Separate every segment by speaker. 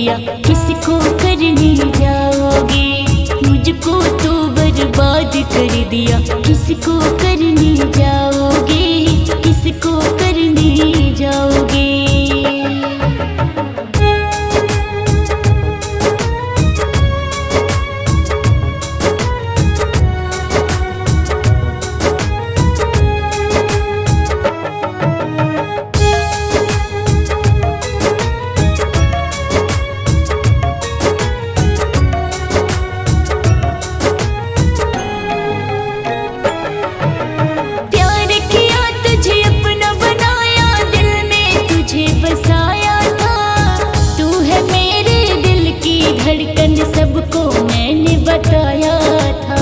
Speaker 1: दिया, किसको करने जाओगे? मुझको तो बर्बाद कर दिया, किसको करने जाओगे? किसको करने जाओगे? सबको मैंने बताया था,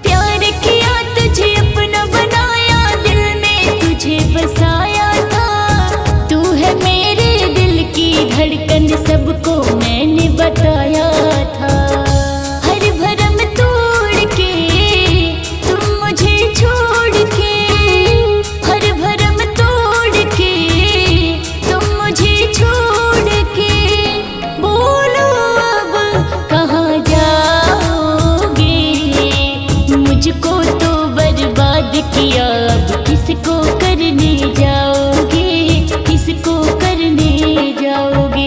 Speaker 1: प्यार किया तुझे अपना बनाया, दिल में तुझे बसाया था। तू है मेरे दिल की धड़कन, सबको मैंने बताया था। हर भरम तोड़ के छोड़ के, हर भरम तोड़ के तुम मुझे छोड़ के, बोलो अब कहाँ जाओगे? मुझको तो बर्बाद किया, अब किसको करने जाओगे? किसको करने जाओगे?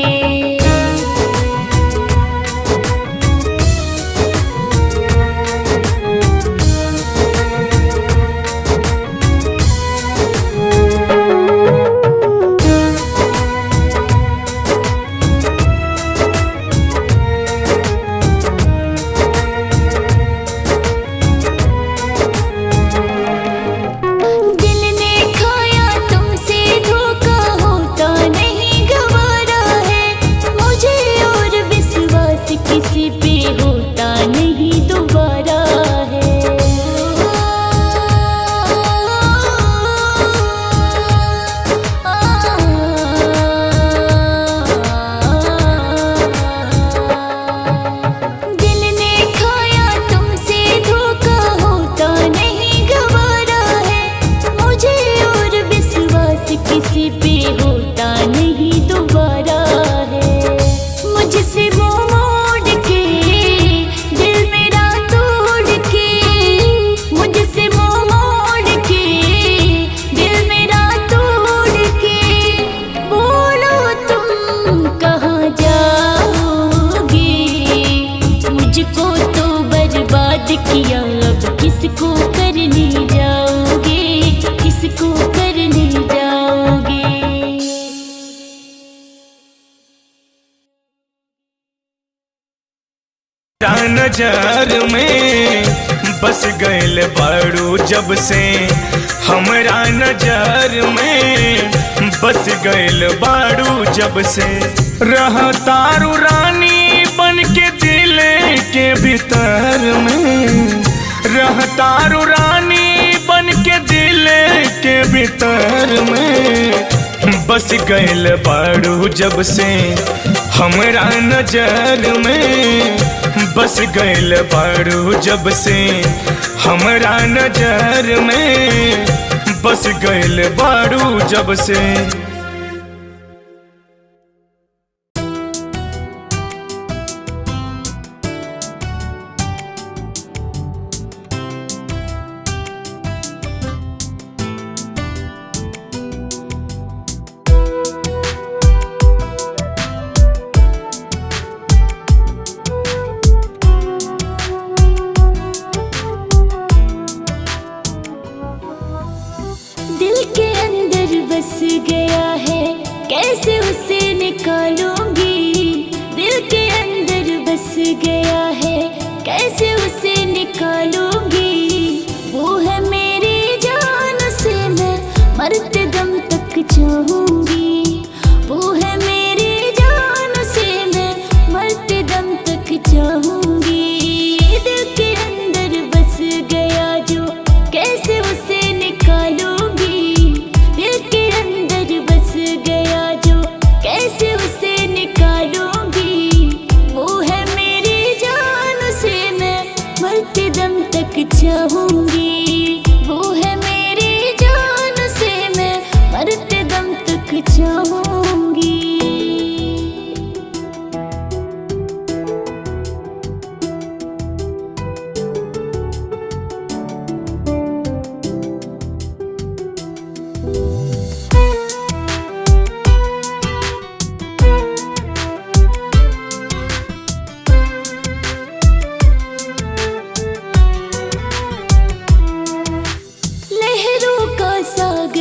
Speaker 1: किसी पे होता नहीं दोबारा है, दिल ने खाया तुमसे धोखा, होता नहीं गवारा है। मुझे और विश्वास किसी पे होता नहीं दोबारा है। मुझसे किया, अब किसको करने जाओगे? किसको करने जाओगे?
Speaker 2: नजर में बस गइल बाड़ू जब से, हमरा नजर में बस गइल बाड़ू जब से। रहतारू रानी बन के दिल के भीतर में, रहतारू रानी बन के दिल के भीतर में, बस गइल बाड़ू जब से हमरा नजर में, बस गइल बाड़ू जब से हमरा नजर में, बस गइल बाड़ू जब से।
Speaker 1: दिल के अंदर बस गया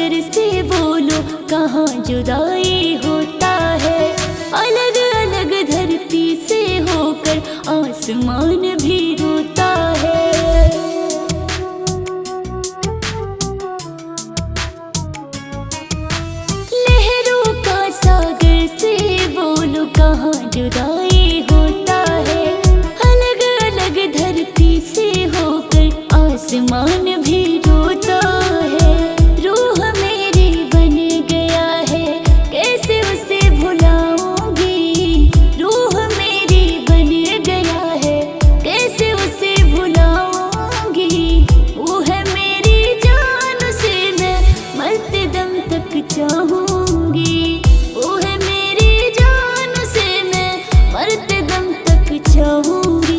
Speaker 1: सागर से बोलो कहाँ जुदाई होता है। अलग अलग धरती से होकर आसमान भी रोता है। लहरों का सागर से बोलो कहाँ जुदाई होता है। अलग अलग धरती से होकर आसमान भी रोता है। रूह मेरी बन गया है कैसे उसे भुलाऊंगी। रूह मेरी बन गया है कैसे उसे भुलाऊंगी। वो है मेरी जान से मैं मरते दम तक चाहूंगी। वो है मेरी जान से मैं मरते दम तक चाहूंगी।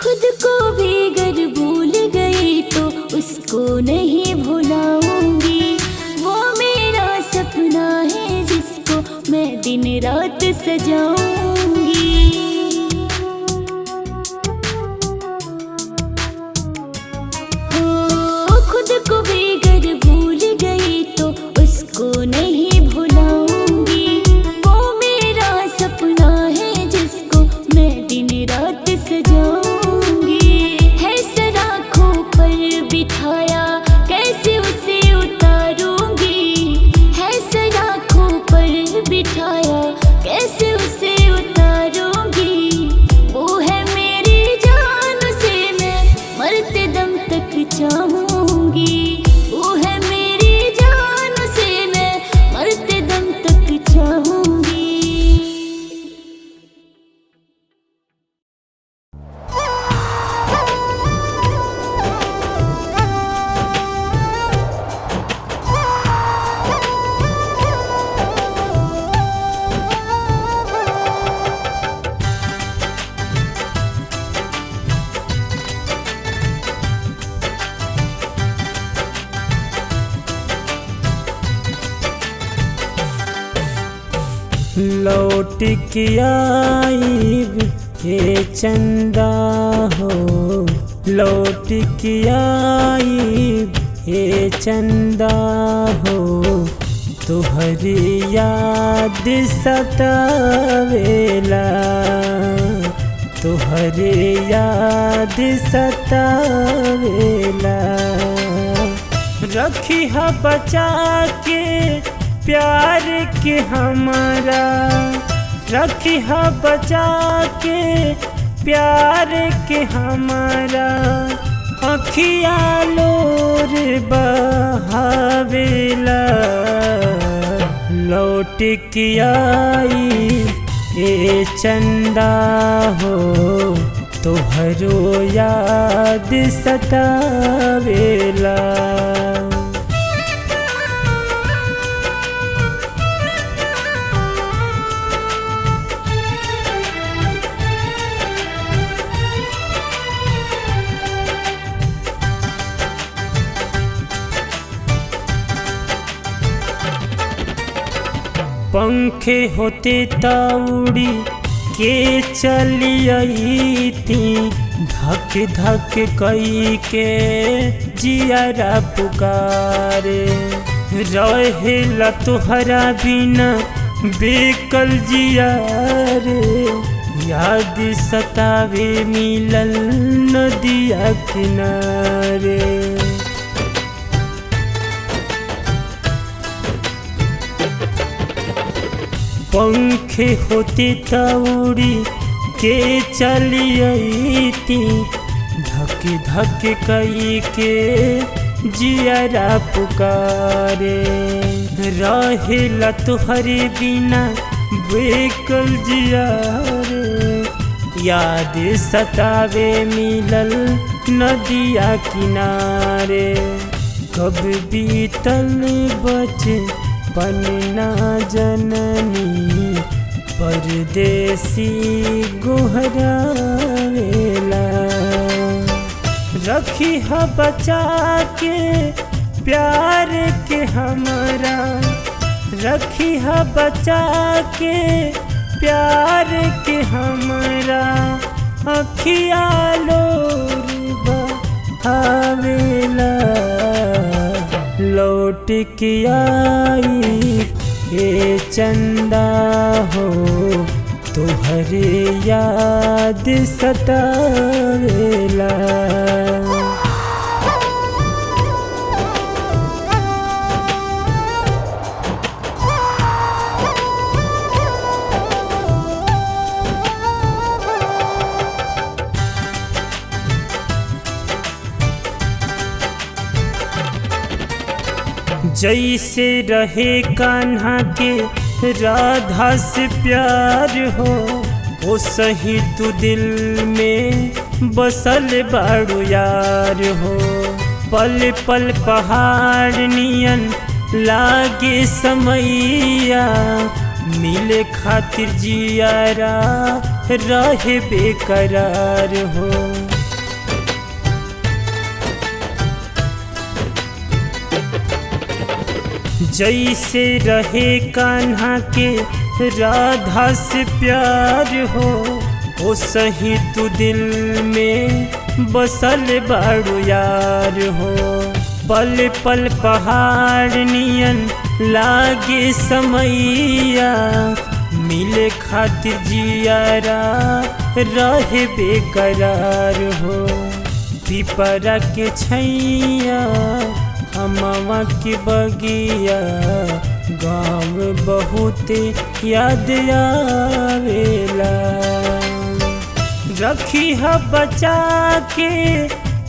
Speaker 1: खुद को भी अगर भूल गई तो उसको नहीं भुलाऊंगी। वो मेरा सपना है जिसको मैं दिन रात सजाऊंगी। हो खुद को भी अगर भूल गई तो उसको नहीं भुलाऊंगी। वो मेरा सपना है जिसको मैं दिन रात सजाऊंगी। है सराखों पर बिठाया कैसे उसे उतारूंगी। है सराखों पर बिठाया कैसे उसे उतारूंगी। वो है मेरी जान से मैं मरते दम तक चाहूंगी। वो है मेरी जान से मैं मरते दम तक चाहूंगी।
Speaker 3: लौट के आईब हे चंदा हो। लौट के आईब हे चंदा हो। तुहरी याद सतावेला। तुहरी याद सतावेला। रखी है बचा के प्यार के हमारा। रखी है बचा के प्यार के हमारा। अखिया लोर बहावेला। लौट के आई ए चंदा हो। तोहरो याद सतावेला। पंखे होते ताउड़ी के चली आई थी। धक धक कई के जियारा पुकारे। रहेला तुहरा बिना बेकल जिया रे। याद सतावे मिलल नदिया किनारे। पंखे होते तौड़ी के चली आई थी। धक धक कई के जियारा पुकारे। रहेला तुहरे बिना बेकल जिया रे। याद सतावे मिलल नदिया किनारे। कब बीतल बचपन ना जननी। परदेसी गोहरावेला। रखी है बचा के प्यार के हमरा, रखी है बचा के प्यार के हमरा। अखिया लोर बहावेला, लौट के आई ये चंदा हो, तोहरे याद सतावेला। जैसे रहे कान्हा के राधा से प्यार हो, वो सही तू दिल में बसल बाड़ू यार हो। पल पल पहाड़ नियन लागे समैया, मिले खातिर जियारा रहे बेकरार हो। जैसे रहे कान्हा के राधा से प्यार हो, वो सही तू दिल में बसल बाड़ू यार हो। पल पल पहाड़ नियन लागे समैया, मिले खातिर जियारा रहे बेकरार हो। पिपरा के छैया अमवा की बगिया, गाँव बहुत याद आवेला। रखी है बचा के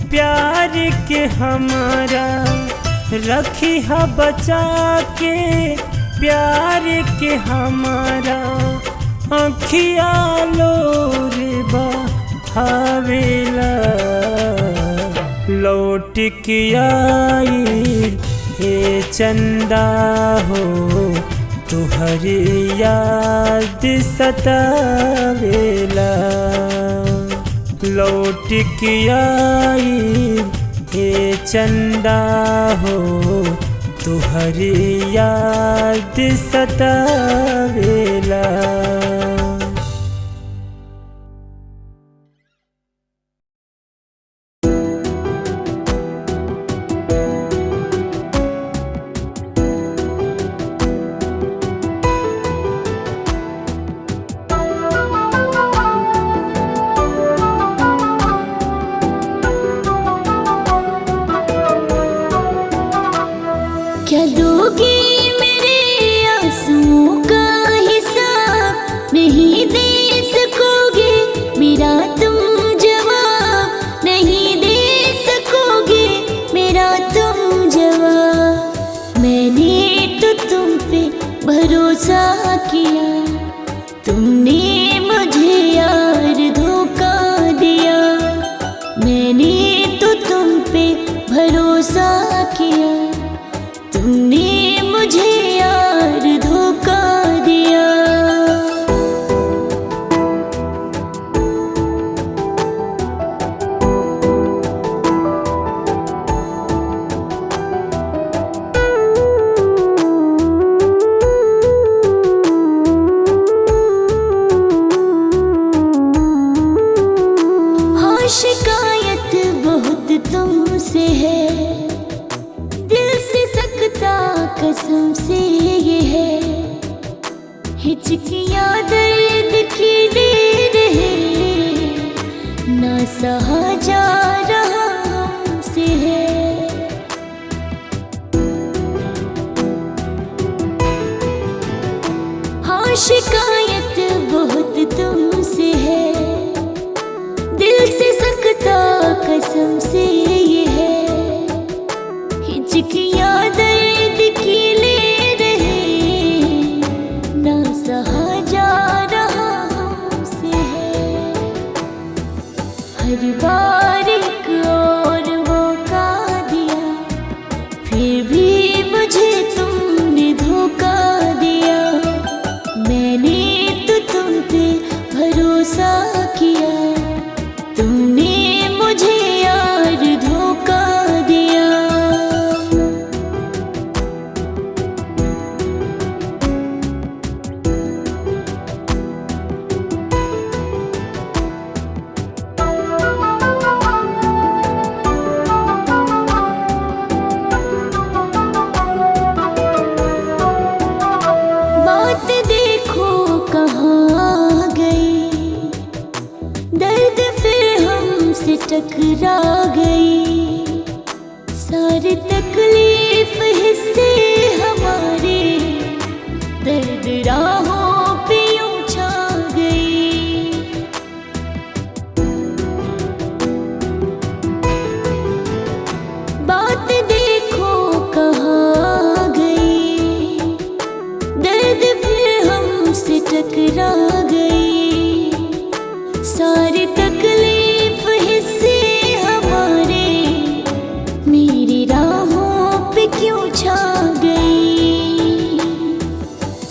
Speaker 3: प्यार के हमारा, रखी है बचा के प्यार के हमारा। अखिया लोर बहावेला, लौट के आई हे चंदा हो, तुहरी याद सतावेला। लौट के आई हे चंदा हो, तुहरी याद सतावेला।
Speaker 1: क्या दोगे मेरे आंसुओं का हिसाब, नहीं दे सकोगे मेरा तुम जवाब, नहीं दे सकोगे मेरा तुम जवाब। मैंने तो तुम पे भरोसा किया, तुमने मुझे यार धोखा दिया। मैंने तो तुम पे भरोसा किया, तुमने मुझे यार धोखा दिया। हाँ, शिकायत बहुत तुमसे है, कसम से ये है। हिचकियाँ दर्द की दे रहे, ना सहा जा रहा हमसे है। हाँ, शिकायत बहुत तुमसे है, दिल से सकता कसम से ये है। हिचकियाँ दर्द की ले रहे, ना सहा जा रहा हमसे है। हर बार एक और मौका दिया, फिर भी मुझे तुमने धोखा दिया। मैंने तो टकरा गई। सारी तकलीफ हिस्से हमारे, दर्द राहों पे यूं छा गई। बात देखो कहाँ गई, दर्द फिर हमसे टकरा गई। सारी तकलीफ हिस्से हमारे, मेरी राहों पे क्यों छा गई।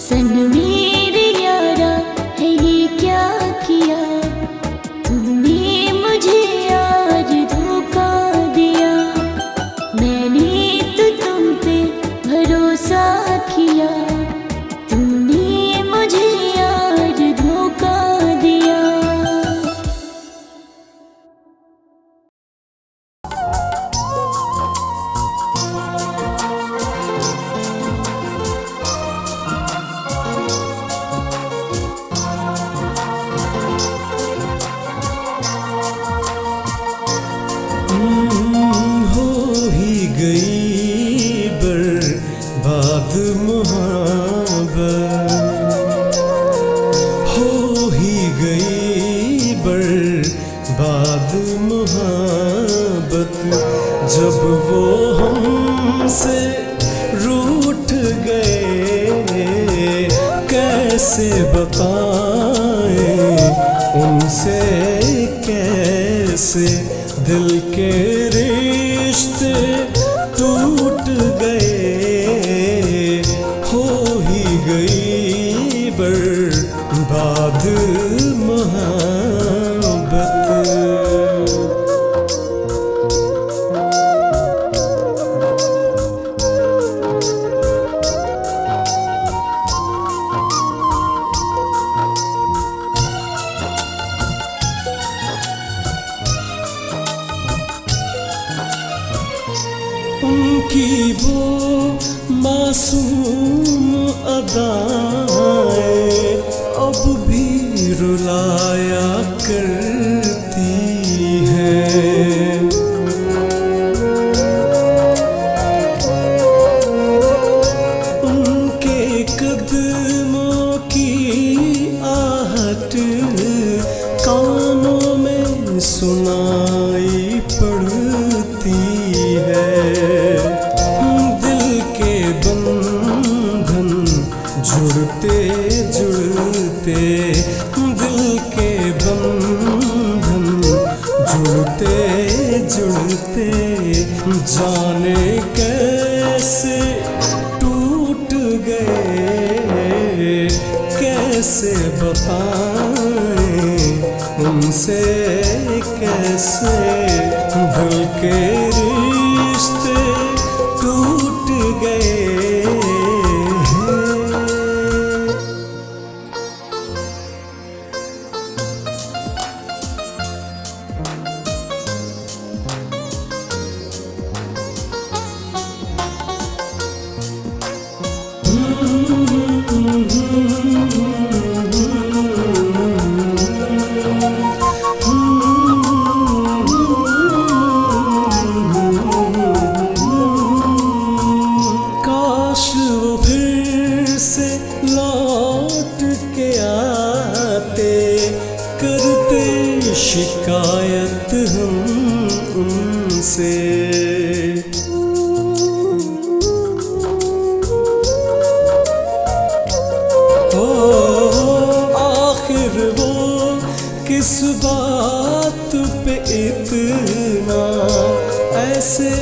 Speaker 1: सन मेरे यारा है ये क्या किया, तुमने मुझे यार धोखा दिया। मैंने तो तुम पे भरोसा किया, तुमने मुझे यार धोखा दिया।
Speaker 4: हो ही गई बर्बाद मोहब्बत, हो ही गई बर्बाद मोहब्बत। जब वो हमसे रूठ गए, कैसे बताएं उनसे, कैसे दिल के रिश्ते टूट गए। हो ही गई बर्बाद मोहब्बत। उनकी वो मासूम अदाएं अब भी रुलाया करती हैं। उनके कदमों की आहट कानों में सुनाई पड़ती है। दिल के बंधन जुड़ते जुड़ते, दिल के बंधन जुड़ते जुड़ते, जाने कैसे टूट गए। कैसे बताएं उनसे, कैसे दिल के रिश्ते टूट गए। काश वो फिर से लौट के आते, करते शिकायत हम उनसे। आखिर वो किस बात पे इतना ऐसे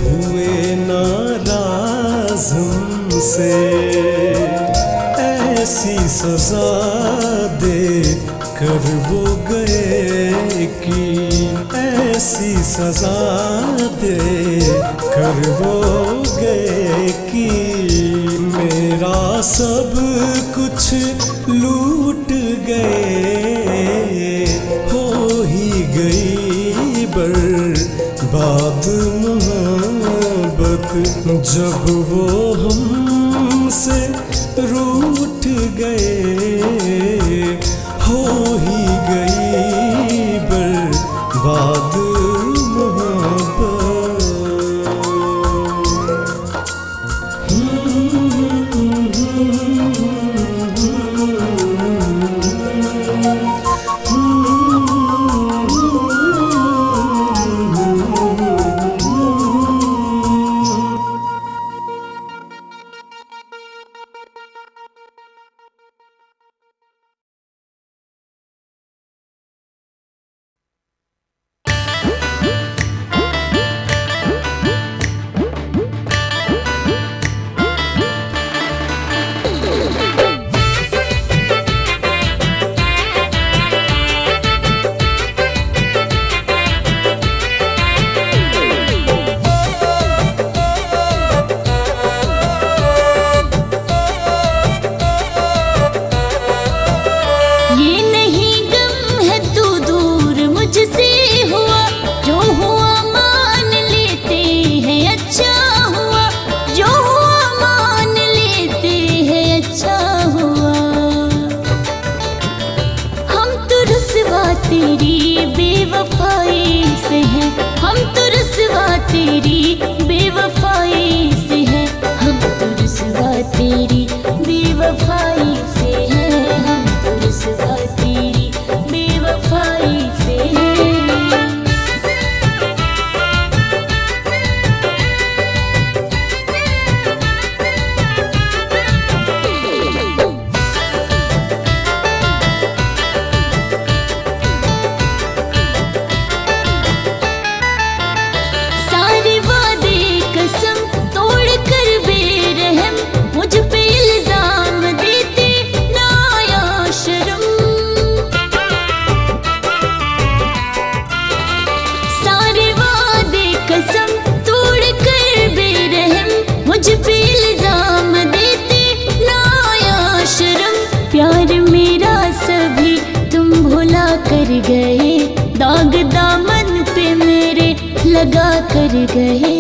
Speaker 4: हुए नाराज हमसे। ऐसी सजा दे कर वो गए कि, ऐसी सजा दे कर वो गए कि, मेरा सब कुछ लूट गए। हो ही गई बर्बाद मोहब्बत। जब वो हमसे रूठ गए, हो ही गई बर्बाद
Speaker 1: तेरी बेवफाई से है, हम तो रुसवा तेरी बेवफाई से है, हम तो रुसवा तेरी बेवफाई से है। सारे वादे कसम तोड़ कर बेरहम मुझ पे इल्जाम देते ना आया शर्म। सारे वादे कसम तोड़ कर बेरहम मुझ पे इल्जाम देते ना आया शर्म। प्यार मेरा सभी तुम भुला कर गए, दाग दामन पे मेरे लगा कर गए।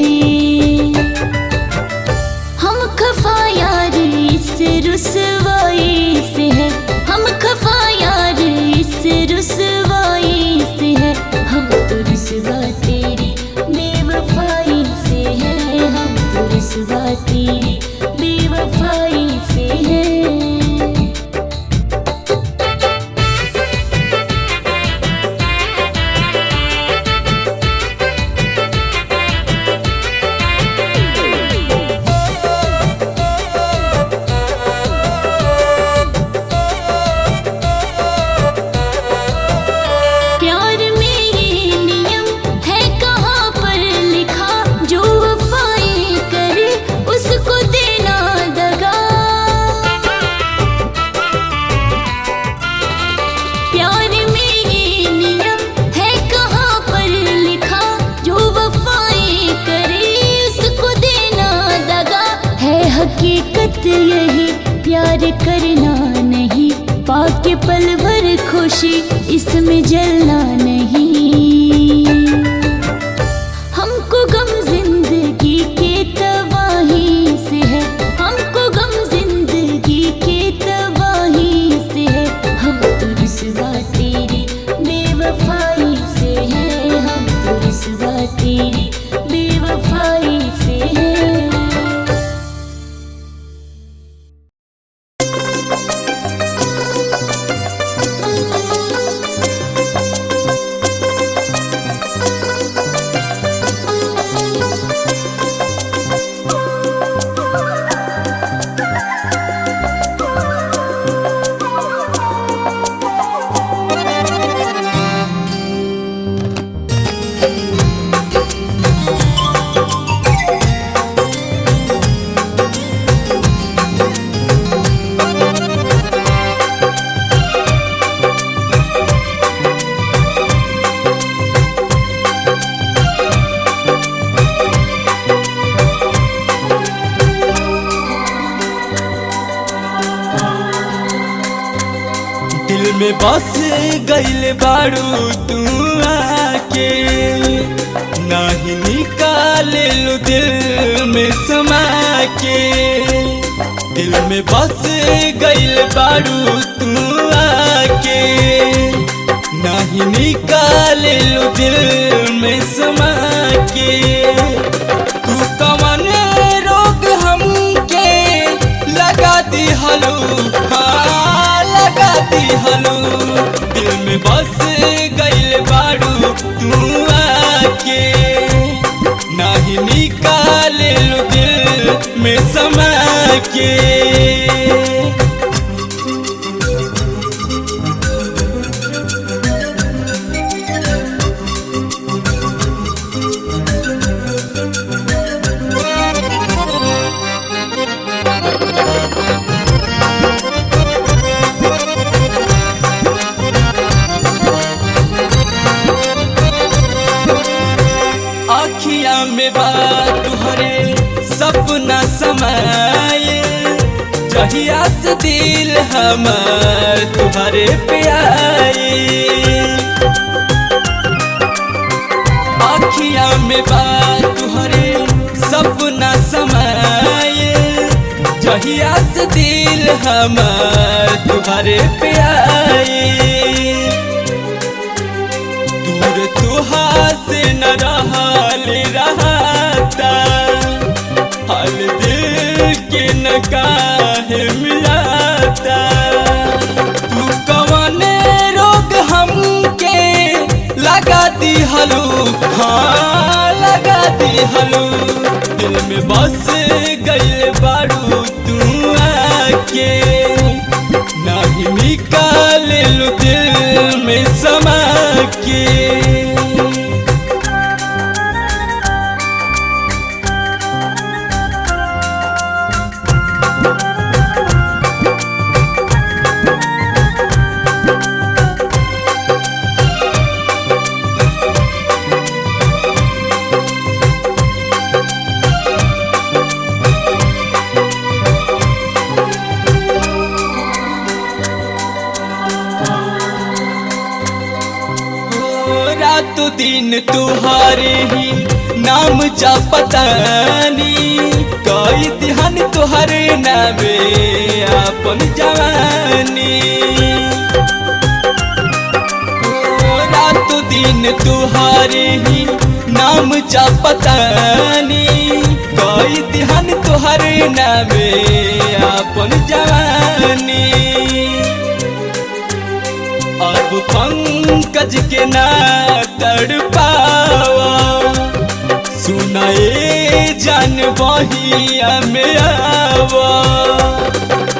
Speaker 1: हम खफा यार इस रुसवाई से है, हम खफा यार इस रुसवाई से है, हम तो रुसवा तेरी बेवफाई से है, हम तो रुसवा तेरी बेवफाई से है। प्यार में ये नियम है कहाँ पर लिखा, जो वफाएं करे उसको देना दगा। प्यार में ये नियम है कहाँ पर लिखा, जो वफाएं करे उसको देना दगा। है हकीकत यही प्यार करना नहीं, पाके पल भर खुशी इसमें जलना नहीं। हमको गम जिंदगी के तबाही से है, हमको गम जिंदगी के तबाही से है, हम तो रुसवा तेरी बेवफाई से है, हम तो रुसवा तेरी बेवफाई से है।
Speaker 5: दिल में बस गइल बारू तू आके, नाही निकाले लो दिल में समा के। दिल में बस गइल बारू तू आके, नाही निकाले लो दिल में समा के। तू कवन रोग हमके लगा दी हलो, हाँ लगा दी हलो। दिल में बस गइल बारू तू आके, नाही निकाले लो दिल में समा के। अखिया में बात तुहरे सपना समाये, जहिया से दिल हमार तुम्हारे पे आए। अखिया में बात तुहरे सपना समाये, जहिया से दिल हमार तुम्हारे पे आए। दूर तुहा से न रहा हलू, हाँ लगा दी हलू। दिल में बस गइल बारू तू आके, नहीं निकाले लो दिल में समा के। रातों दिन तुहारे ही नाम जपतानी, कई दिहन तुहरे नामे अपन जवानी। रातों दिन तुहारे ही नाम जपतानी, कई दिहन तुहरे नामे अपन जवानी। अब पंकज के ना तड़पावा, सुनाए जान बहिया में आवा।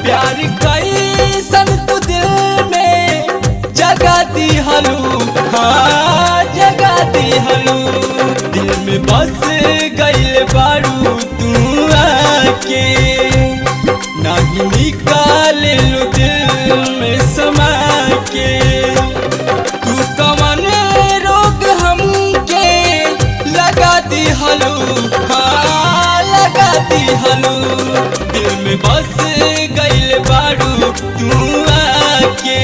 Speaker 5: प्यार कैसन तू दिल में जगा दी हलू, हाँ जगा दी हलू। दिल में बस गइल बारू तू आके, नहीं निकाले लो दिल में समा के। तू कवन रोग हमके लगा दी हलू, हाँ लगा दी हलू। दिल में बस गइल बारू तू आके,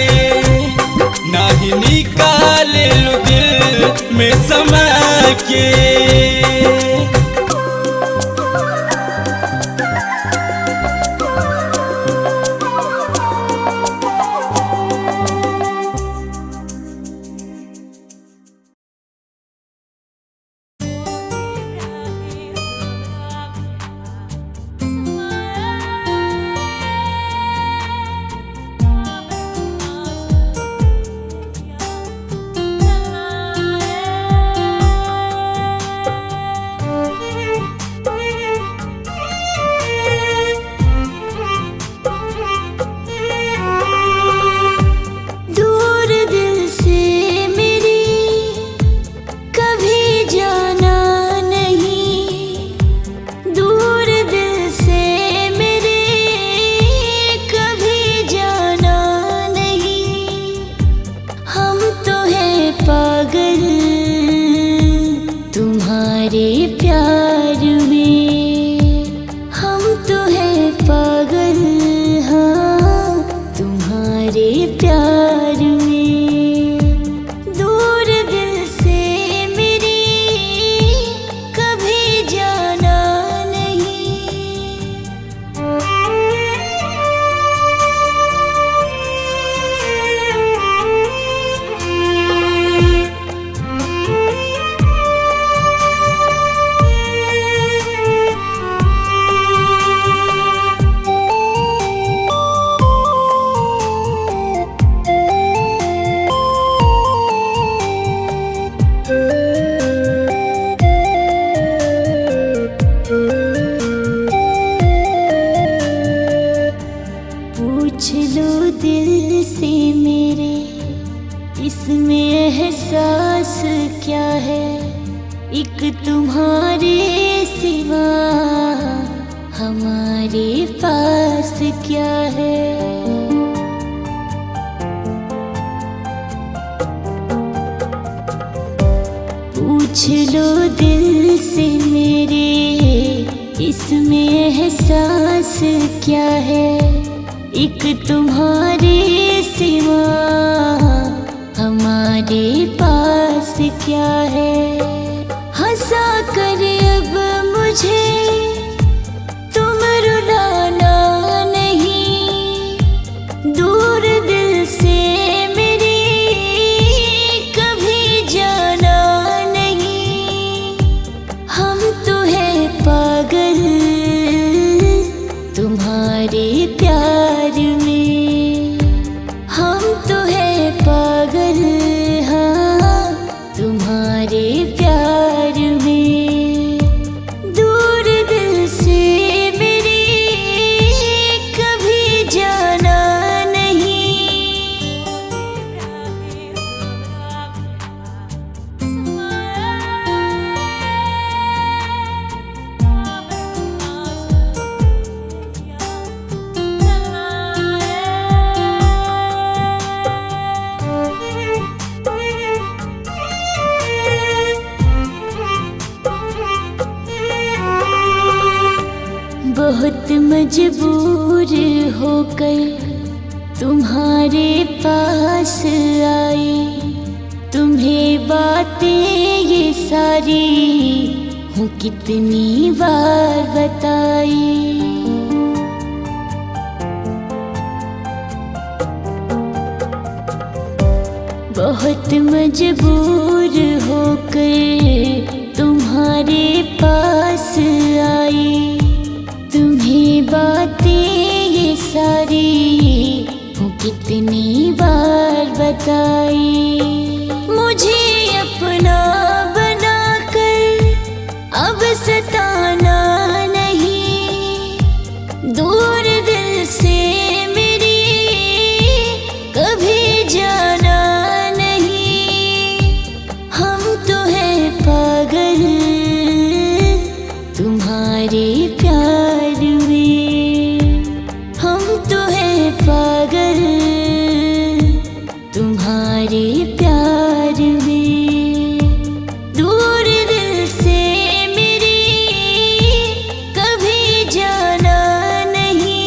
Speaker 5: नहीं निकाले लो दिल में समा के।
Speaker 1: एक तुम्हारे सिवा हमारे पास क्या है। पूछ लो दिल से मेरे इसमें एहसास क्या है। एक तुम्हारे सिवा हमारे पास क्या है। हंसा कर अब मुझे तुम रुलाना नहीं, दूर दिल से मेरे कभी जाना नहीं। हम तो हैं पागल तुम्हारे प्यार में, हम मजबूर होकर तुम्हारे पास आई, तुम्हें बातें ये सारी हूँ कितनी बार बताई। बहुत मजबूर होकर तुम्हारे पास आई, तुम्हें बातें ये सारी हूँ कितनी बार बताई। मुझे अपना बनाकर अब सताना नहीं, दूर दिल से मेरी कभी जाना नहीं। हम तो हैं पागल तुम्हारे प्यार में, हम तो हैं पागल तुम्हारे प्यार में। दूर दिल से मेरी कभी जाना नहीं।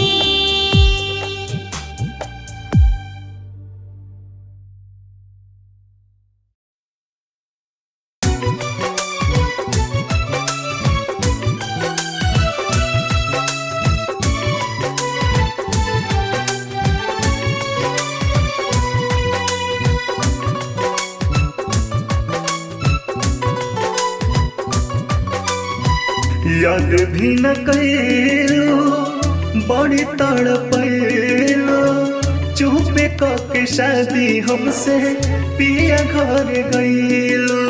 Speaker 2: याद भी न कैलो बड़ी तड़पैलो, चुपे के शादी हमसे पिया घर गईलो।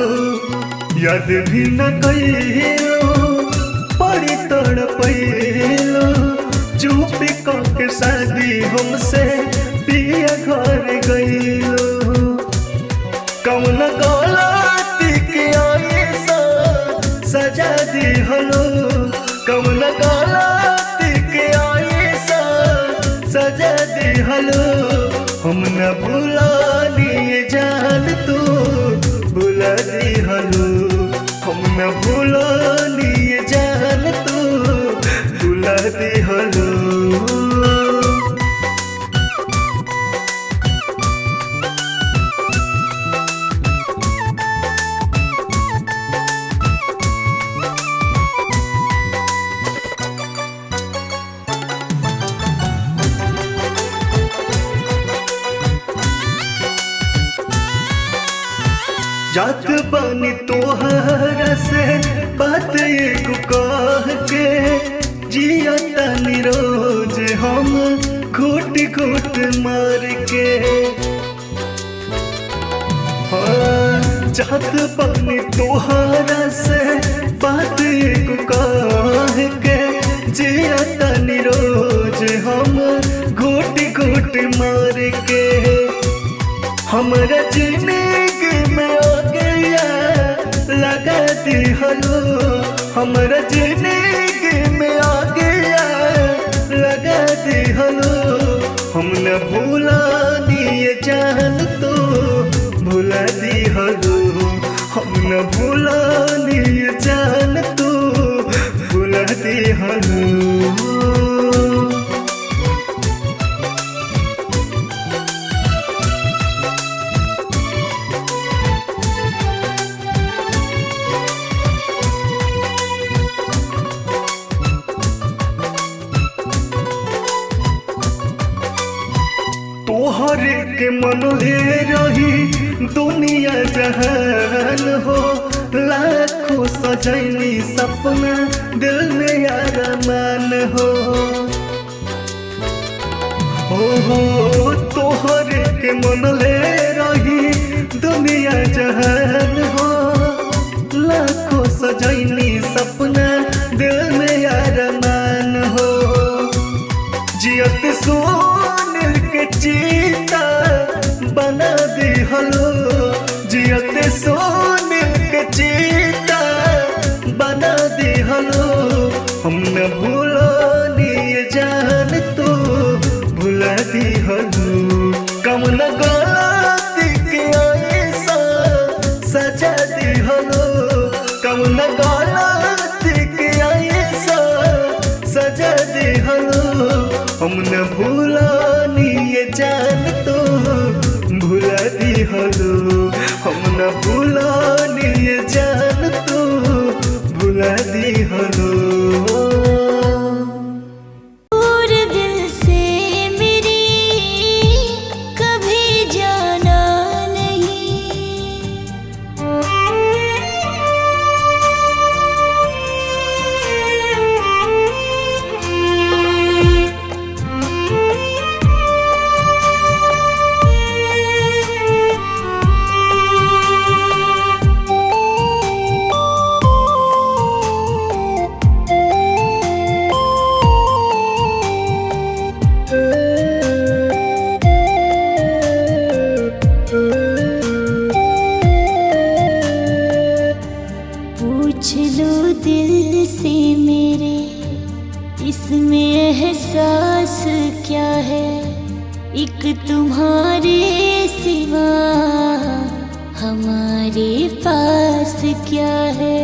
Speaker 2: याद भी न कैलो बड़ी तड़पैलो, चुपे के शादी हमसे पिया घर गईलो। कौन गलती के ऐसा सजा दी हलो, कौन गलती के ऐसा सजा दी हलो। हम न भुलानी जान तू भुला दी हलो, हम न भुलानी जान तू भुला दी हलो। जात बानी तोहरा से बात एक कह के, जिया तानी रोज हम घुट घुट मार के। हाँ, जात बानी तोहरा से बात एक कह के, जिया तानी रोज हम घुट घुट मार के। हमरा जिंदगी में आ गया लगा दी हलो, हमरा जिंदगी में आ गया लगा दी हलो। हम न भुलानी जान तो भुला दी हलो, हम न भुलानी जान तो भुला दी हलो। तोहर के मन ले रही दुनिया जहान हो, लाखों सजैनी सपना दिल में अरमान हो। तोहर के मन ले रही दुनिया जहान हो, लाखों सजैनी सपना दिल में अरमान हो। जियत सोनिल के चीता बना दी हलो, जियत सोनिल के चीता बना दी हलो। हम न भुलानी जान तो भुला दी हलो, कम न गलती के ऐसा भूलानी ये जान तो भुला दी हलो हम न भूलानी ये जान तो भुला दी हलो
Speaker 1: दूर दिल से मेरी कभी जाना पूछ लो दिल से मेरे इसमें एहसास क्या है एक तुम्हारे सिवा हमारे पास क्या है।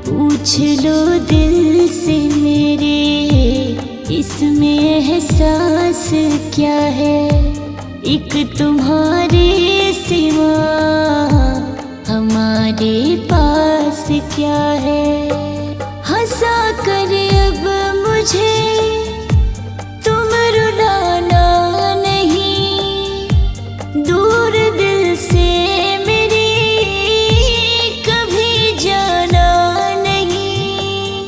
Speaker 1: पूछ लो दिल से मेरे इसमें एहसास क्या है एक तुम्हारे सिवा हमारे पास क्या है। हंसा कर अब मुझे तुम रुलाना नहीं दूर दिल से मेरी कभी जाना नहीं।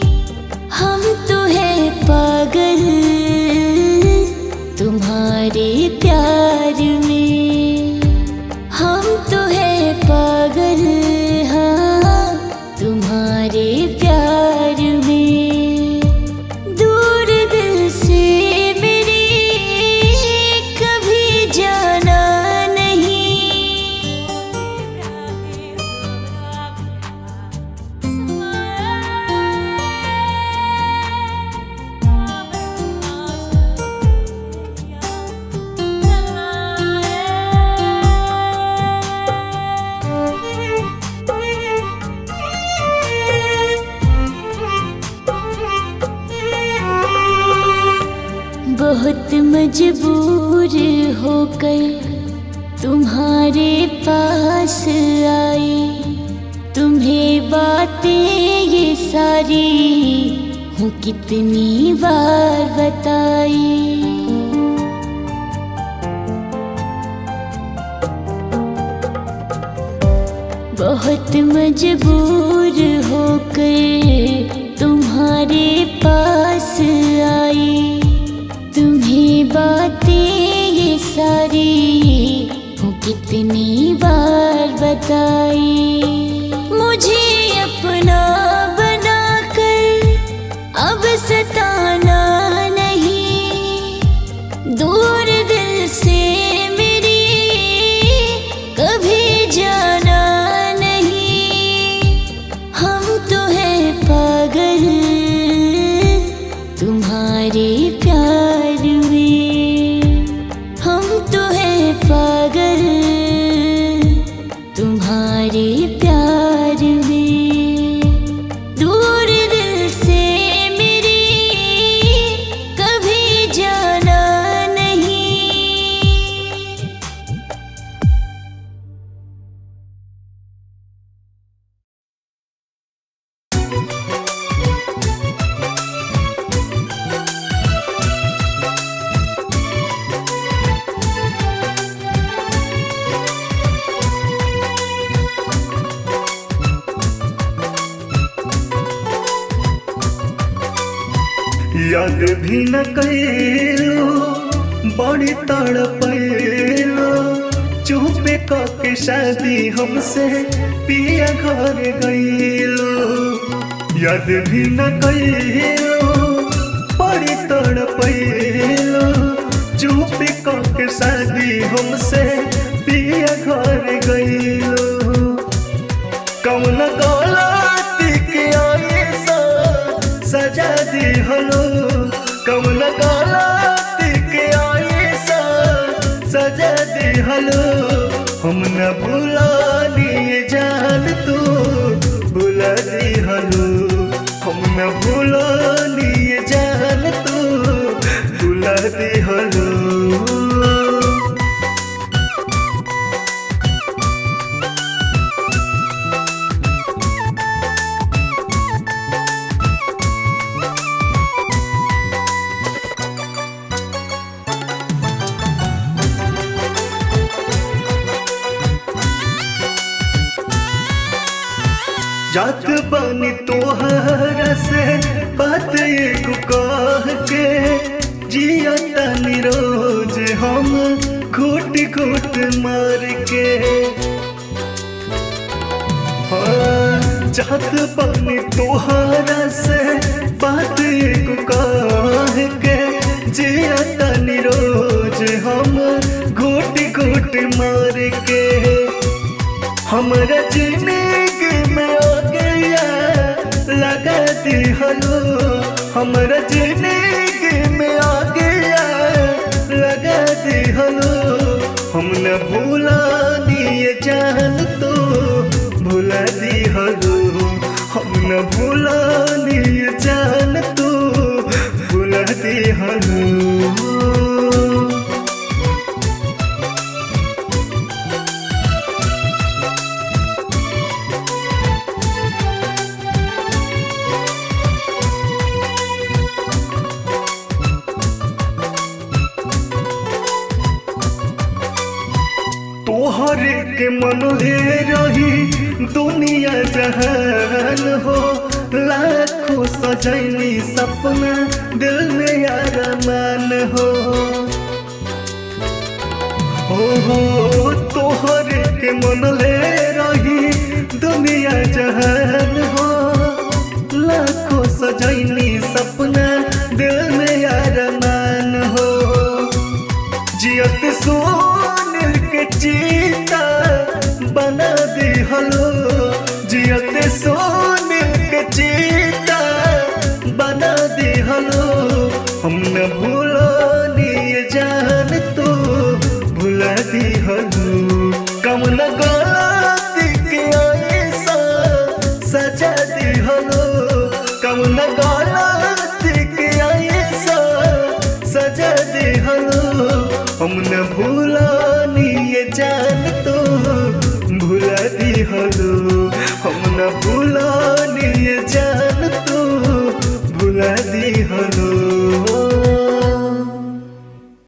Speaker 1: हम तो हैं पागल तुम्हारे प्यार में हम तो हैं पागल हाँ तुम्हारे प्यार में। दूर दिल से मेरी कभी जाना बहुत मजबूर होकर तुम्हारे पास आई तुम्हें बातें ये सारी हूँ कितनी बार बताई। बहुत मजबूर होकर तुम्हारे पास आई तुम्हें बातें ये सारी हूँ कितनी बार बताई। मुझे अपना बनाकर अब सताना नहीं दूर दिल से मेरी कभी जाना नहीं। हम तो हैं पागल तुम्हारे प्यार में हम तो हैं पागल तुम्हारे प्यार में। दूर दिल से मेरी कभी जाना नहीं।
Speaker 2: याद भी न कैलो बड़ी तड़पैलो चुपे के शादी हमसे पिया घर गईलो। याद भी न कैलो बड़ी तड़पैलो चुपे के शादी हमसे पिया घर गईलो। कौन गलती के ऐसा सजा दी हलो कौन गलती के ऐसा सजा दी हलो। हम न भुलानी जान तू भुला दी हलो। जात बानी तोहरा से बात एगो कह के जिया तानी रोज हम घुट घुट मार के। हाँ, जात बानी तोहरा से बात एगो कह के जिया तानी रोज हम घुट घुट मार के। हमरा जिंदगी में आ गया लगा दी हलो, हमरा जिंदगी में आ गया लगा दी हलो। हम न भूलानी ये जान तो भुला दी हलो, हम न भूलानी ये जान तो भुला दी हलो। तोहर के मनोहे रही दुनिया जहान हो, लाखों सजैनी सपना दिल में अरमान हो। तोहर के मनोहे रही दुनिया जहान हो, लाखों सजैनी सपना दिल में अरमान हो। जियत सोने के चीता बना दी हलो, जियत सोने के चीता बना दी हलो। हम न भूलानी ये जान तो भुला दी हलो, कम न गलती के ऐसा सजा दी हलो, कम न गलती के ऐसा सजा दी हलो। हम न भूला